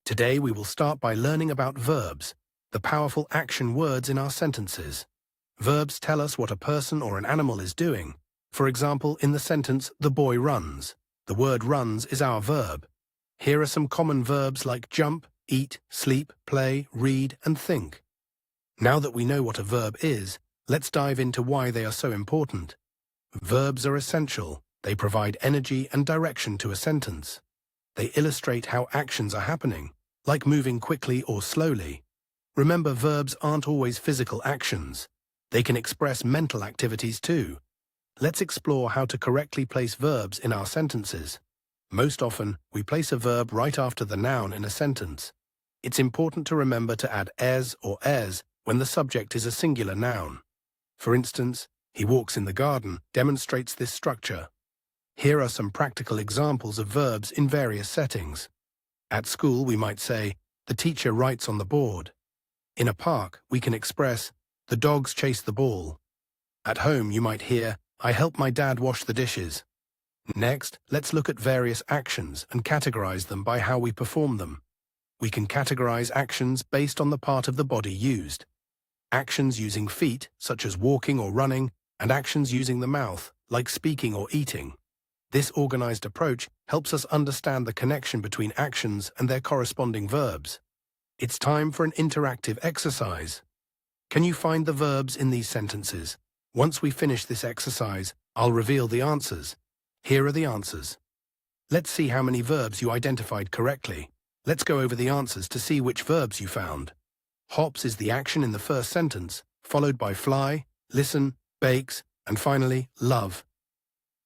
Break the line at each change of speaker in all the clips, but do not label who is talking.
Today we will start by learning about verbs, the powerful action words in our sentences. Verbs tell us what a person or an animal is doing. For example, in the sentence, "The boy runs," the word runs is our verb. Here are some common verbs like jump, eat, sleep, play, read, and think. Now that we know what a verb is, let's dive into why they are so important. Verbs are essential. They provide energy and direction to a sentence. They illustrate how actions are happening, like moving quickly or slowly. Remember, verbs aren't always physical actions. They can express mental activities too. Let's explore how to correctly place verbs in our sentences. Most often, we place a verb right after the noun in a sentence. It's important to remember to add es or es when the subject is a singular noun. For instance, "He walks in the garden" demonstrates this structure. Here are some practical examples of verbs in various settings. At school, we might say, "The teacher writes on the board." In a park, we can express, "The dogs chase the ball." At home, you might hear, "I help my dad wash the dishes." Next, let's look at various actions and categorize them by how we perform them. We can categorize actions based on the part of the body used. Actions using feet, such as walking or running, and actions using the mouth, like speaking or eating. This organized approach helps us understand the connection between actions and their corresponding verbs. It's time for an interactive exercise. Can you find the verbs in these sentences? Once we finish this exercise, I'll reveal the answers. Here are the answers. Let's see how many verbs you identified correctly. Let's go over the answers to see which verbs you found. Hops is the action in the first sentence, followed by fly, listen, bakes, and finally, love.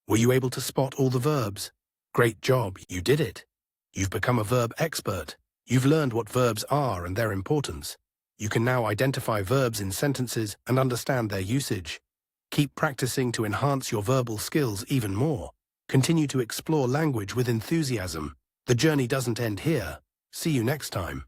Were you able to spot all the verbs? Great job, you did it. You've become a verb expert. You've learned what verbs are and their importance. You can now identify verbs in sentences and understand their usage. Keep practicing to enhance your verbal skills even more. Continue to explore language with enthusiasm. The journey doesn't end here. See you next time.